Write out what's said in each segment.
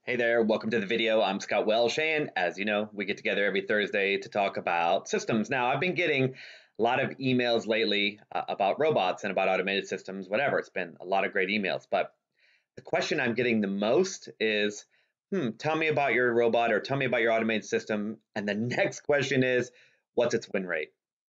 Hey there, welcome to the video. I'm Scott Welsh, and as you know, we get together every Thursday to talk about systems. Now, I've been getting a lot of emails lately about robots and about automated systems, whatever. It's been a lot of great emails, but the question I'm getting the most is, tell me about your robot or tell me about your automated system. And the next question is, what's its win rate?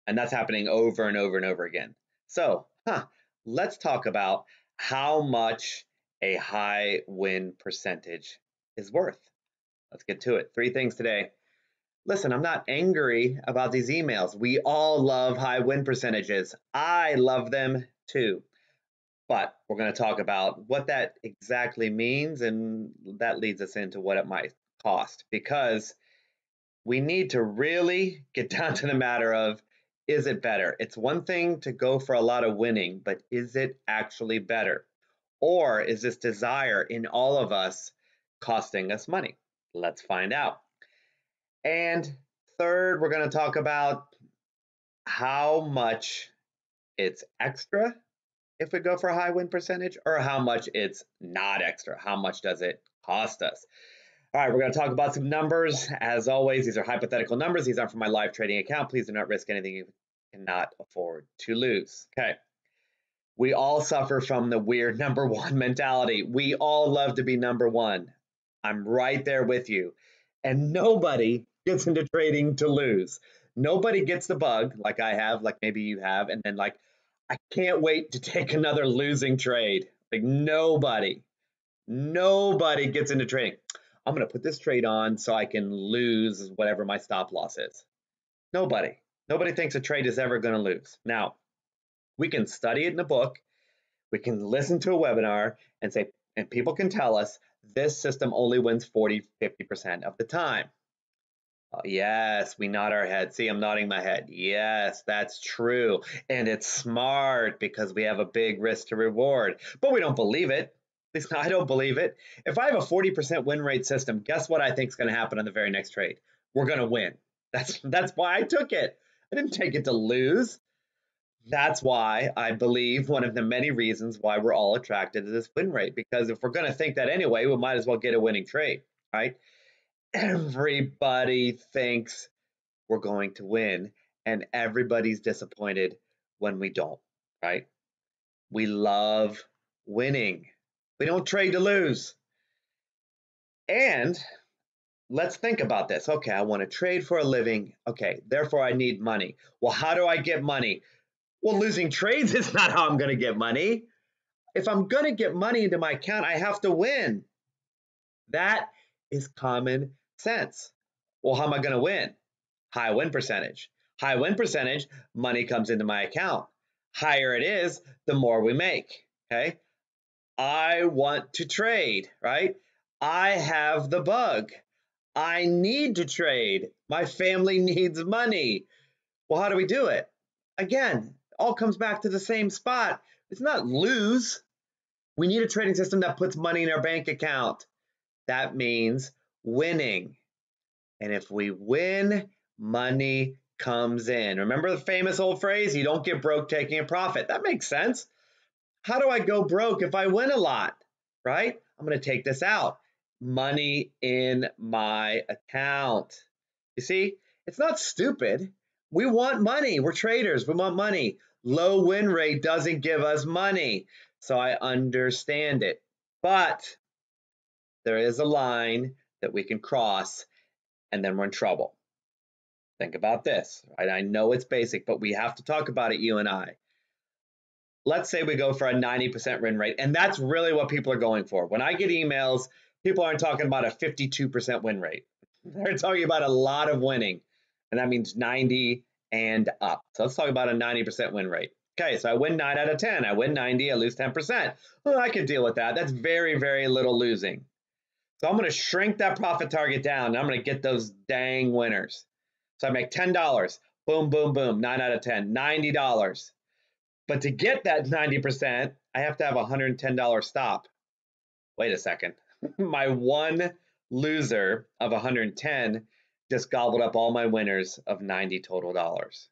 And that's happening over and over and over again. So, let's talk about how much a high win percentage is worth. Let's get to it. Three things today. Listen, I'm not angry about these emails. We all love high win percentages. I love them too. But we're going to talk about what that exactly means, and that leads us into what it might cost because we need to really get down to the matter of, is it better? It's one thing to go for a lot of winning, but is it actually better? Or is this desire in all of us costing us money? Let's find out. And third, we're going to talk about how much it's extra if we go for a high win percentage or how much it's not extra. How much does it cost us? All right, we're going to talk about some numbers. As always, these are hypothetical numbers. These aren't from my live trading account. Please do not risk anything you cannot afford to lose. Okay. We all suffer from the weird number one mentality. We all love to be number one. I'm right there with you. And nobody gets into trading to lose. Nobody gets the bug like I have, like maybe you have, and then like, I can't wait to take another losing trade. Like nobody gets into trading. I'm going to put this trade on so I can lose whatever my stop loss is. Nobody thinks a trade is ever going to lose. Now, we can study it in a book. We can listen to a webinar and say, and people can tell us this system only wins 40, 50% of the time. Yes, we nod our head. See, I'm nodding my head. Yes, that's true. And it's smart because we have a big risk to reward. But we don't believe it. At least I don't believe it. If I have a 40% win rate system, guess what I think is going to happen on the very next trade? We're going to win. That's why I took it. I didn't take it to lose. That's why I believe one of the many reasons why we're all attracted to this win rate. Because if we're going to think that anyway, we might as well get a winning trade, right? Everybody thinks we're going to win, and everybody's disappointed when we don't, right? We love winning. We don't trade to lose. And let's think about this. Okay, I want to trade for a living. Okay, therefore I need money. Well, how do I get money? Well, losing trades is not how I'm going to get money. If I'm going to get money into my account, I have to win. That is common sense. Well, how am I going to win? High win percentage. High win percentage, money comes into my account. Higher it is, the more we make. Okay. I want to trade, right? I have the bug. I need to trade. My family needs money. Well, how do we do it? Again, all comes back to the same spot. It's not lose. We need a trading system that puts money in our bank account. That means winning. And if we win, money comes in. Remember the famous old phrase, you don't get broke taking a profit. That makes sense. How do I go broke if I win a lot, right? I'm going to take this out. Money in my account. You see, it's not stupid. We want money. We're traders. We want money. Low win rate doesn't give us money. So I understand it. But there is a line that we can cross, and then we're in trouble. Think about this. Right? I know it's basic, but we have to talk about it, you and I. Let's say we go for a 90% win rate, and that's really what people are going for. When I get emails, people aren't talking about a 52% win rate. They're talking about a lot of winning, and that means 90 and up. So let's talk about a 90% win rate. Okay, so I win 9 out of 10. I win 90, I lose 10%. Well, I can deal with that. That's very, very little losing. So I'm going to shrink that profit target down, and I'm going to get those dang winners. So I make $10. Boom, boom, boom. 9 out of 10. $90. But to get that 90%, I have to have a $110 stop. Wait a second. My one loser of 110 just gobbled up all my winners of 90 total dollars.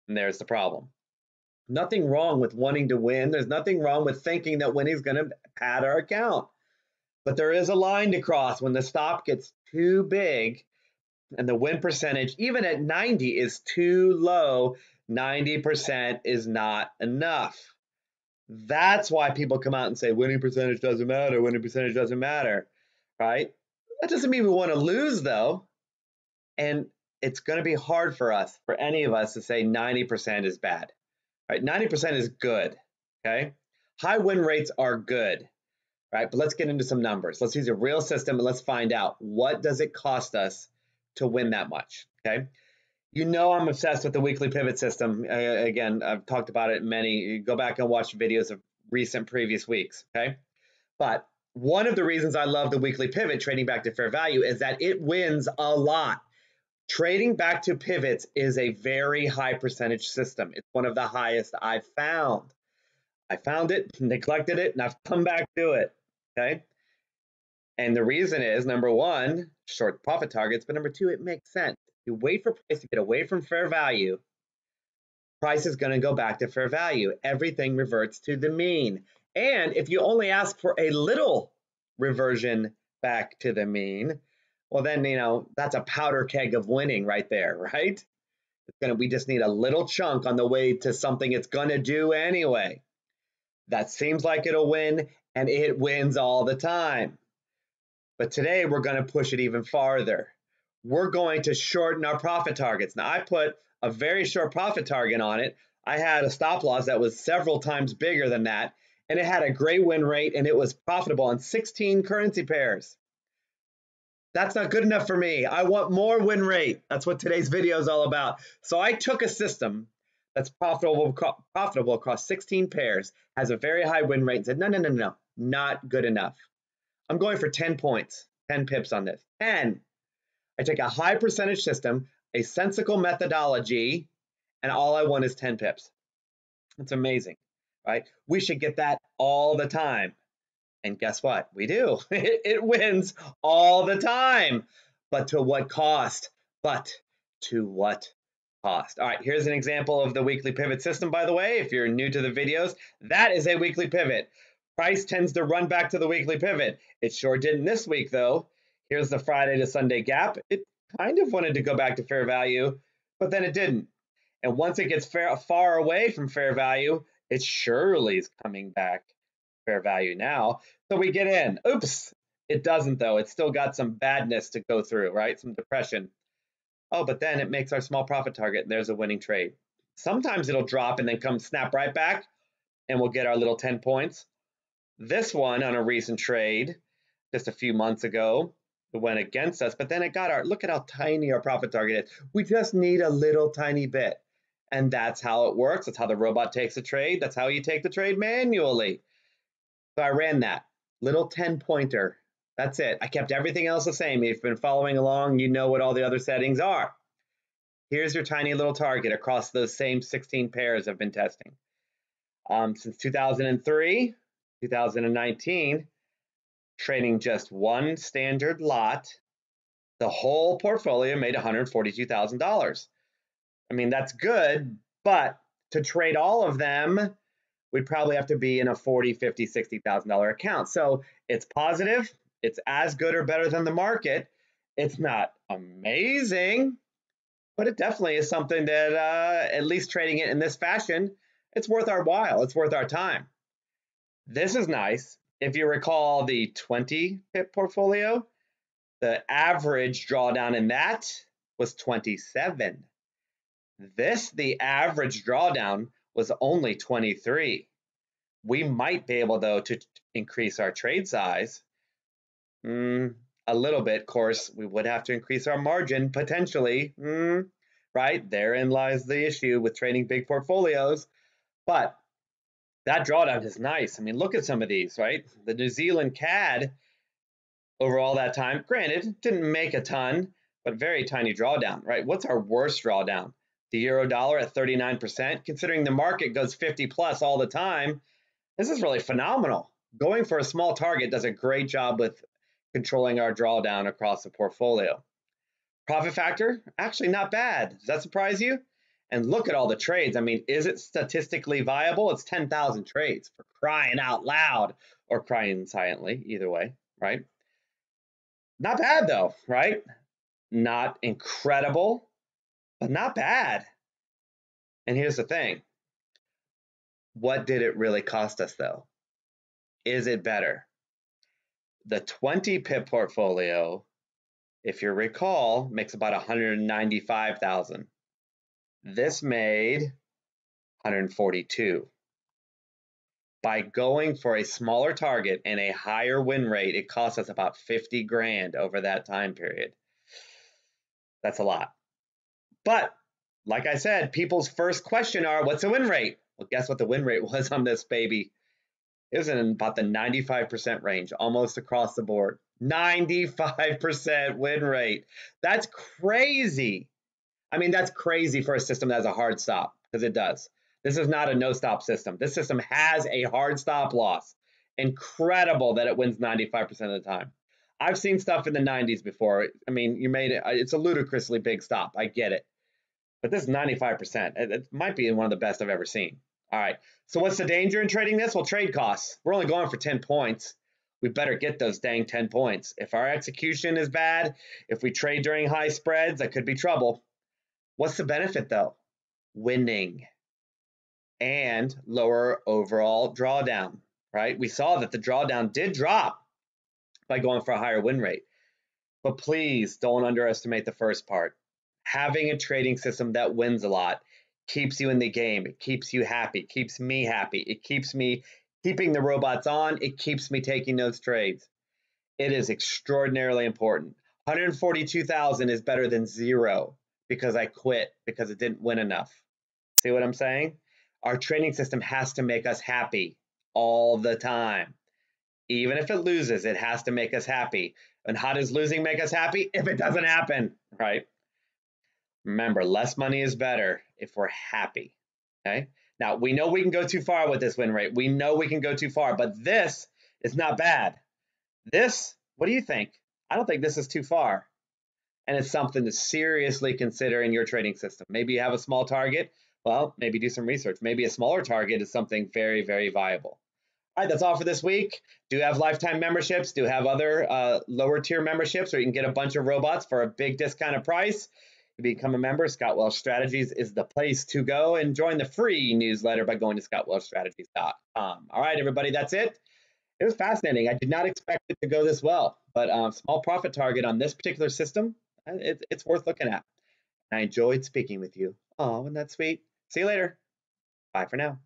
And there's the problem. Nothing wrong with wanting to win. There's nothing wrong with thinking that winning is going to pad our account. But there is a line to cross when the stop gets too big and the win percentage, even at 90, is too low. 90% is not enough. That's why people come out and say winning percentage doesn't matter, winning percentage doesn't matter, right? That doesn't mean we want to lose, though. And it's going to be hard for us, for any of us, to say 90% is bad, right? 90% is good, okay? High win rates are good, right? But let's get into some numbers. Let's use a real system and let's find out, what does it cost us to win that much, okay? You know I'm obsessed with the weekly pivot system. Again, I've talked about it many. Go back and watch videos of recent previous weeks, okay? But one of the reasons I love the weekly pivot, trading back to fair value, is that it wins a lot. Trading back to pivots is a very high percentage system. It's one of the highest I've found. I found it, neglected it, and I've come back to it, okay? And the reason is, number one, short profit targets, but number two, it makes sense. You wait for price to get away from fair value, price is going to go back to fair value. Everything reverts to the mean. And if you only ask for a little reversion back to the mean, well, then, that's a powder keg of winning right there, right? We just need a little chunk on the way to something it's going to do anyway. That seems like it'll win, and it wins all the time. But today we're going to push it even farther. We're going to shorten our profit targets. Now, I put a very short profit target on it. I had a stop loss that was several times bigger than that, and it had a great win rate, and it was profitable on 16 currency pairs. That's not good enough for me. I want more win rate. That's what today's video is all about. So I took a system that's profitable across 16 pairs, has a very high win rate, and said, no, not good enough. I'm going for 10 points, 10 pips on this. 10. I take a high percentage system, a sensical methodology, and all I want is 10 pips. It's amazing, right? We should get that all the time. And guess what? We do. It wins all the time. But to what cost? But to what cost? All right, here's an example of the weekly pivot system, by the way. If you're new to the videos, that is a weekly pivot. Price tends to run back to the weekly pivot. It sure didn't this week, though. Here's the Friday to Sunday gap. It kind of wanted to go back to fair value, but then it didn't. And once it gets far away from fair value, it surely is coming back fair value now. So we get in. Oops, it doesn't, though. It's still got some badness to go through, right? Some depression. Oh, but then it makes our small profit target. There's a winning trade. Sometimes it'll drop and then come snap right back, and we'll get our little 10 points. This one on a recent trade just a few months ago, it went against us, but then it got look at how tiny our profit target is. We just need a little tiny bit. And that's how it works. That's how the robot takes a trade. That's how you take the trade manually. So I ran that little 10 pointer. That's it. I kept everything else the same. If you've been following along, you know what all the other settings are. Here's your tiny little target across those same 16 pairs I've been testing. Since 2003, 2019, trading just one standard lot, the whole portfolio made $142,000. I mean, that's good, but to trade all of them, we'd probably have to be in a $40,000, $50,000, $60,000 account. So it's positive. It's as good or better than the market. It's not amazing, but it definitely is something that, at least trading it in this fashion, it's worth our while. It's worth our time. This is nice. If you recall the 20 pip portfolio, the average drawdown in that was 27. The average drawdown was only 23. We might be able, though, to increase our trade size a little bit. Of course, we would have to increase our margin potentially, right? Therein lies the issue with trading big portfolios. But that drawdown is nice. I mean, look at some of these, right? The New Zealand CAD over all that time, granted, didn't make a ton, but very tiny drawdown, right? What's our worst drawdown? The euro dollar at 39%. Considering the market goes 50 plus all the time, this is really phenomenal. Going for a small target does a great job with controlling our drawdown across the portfolio. Profit factor, actually not bad. Does that surprise you? And look at all the trades. I mean, is it statistically viable? It's 10,000 trades, for crying out loud, or crying silently, either way, right? Not bad though, right? Not incredible, but not bad. And here's the thing. What did it really cost us though? Is it better? The 20 pip portfolio, if you recall, makes about 195,000. This made 142. By going for a smaller target and a higher win rate, it cost us about 50 grand over that time period. That's a lot. But like I said, people's first question are, what's the win rate? Well, guess what the win rate was on this baby? It was in about the 95% range, almost across the board. 95% win rate. That's crazy. I mean, that's crazy for a system that has a hard stop, because it does. This is not a no stop system. This system has a hard stop loss. Incredible that it wins 95% of the time. I've seen stuff in the 90s before. I mean, you made it, it's a ludicrously big stop. I get it. But this is 95%. It might be one of the best I've ever seen. All right. So what's the danger in trading this? Well, trade costs. We're only going for 10 points. We better get those dang 10 points. If our execution is bad, if we trade during high spreads, that could be trouble. What's the benefit though? Winning and lower overall drawdown, right? We saw that the drawdown did drop by going for a higher win rate. But please don't underestimate the first part. Having a trading system that wins a lot keeps you in the game. It keeps you happy, keeps me happy. It keeps me keeping the robots on. It keeps me taking those trades. It is extraordinarily important. 142,000 is better than zero because I quit because it didn't win enough. See what I'm saying? Our trading system has to make us happy all the time. Even if it loses, it has to make us happy. And how does losing make us happy? If it doesn't happen, right? Remember, less money is better if we're happy. Okay. Now, we know we can go too far with this win rate. We know we can go too far, but this is not bad. This, what do you think? I don't think this is too far. And it's something to seriously consider in your trading system. Maybe you have a small target. Well, maybe do some research. Maybe a smaller target is something very, very viable. All right, that's all for this week. Do have lifetime memberships, do have other lower tier memberships where you can get a bunch of robots for a big discounted price. To become a member, Scott Welsh Strategies is the place to go, and join the free newsletter by going to scottwelshstrategies.com. All right, everybody, that's it. It was fascinating. I did not expect it to go this well, but small profit target on this particular system, it's worth looking at. I enjoyed speaking with you. Oh, isn't that sweet? See you later. Bye for now.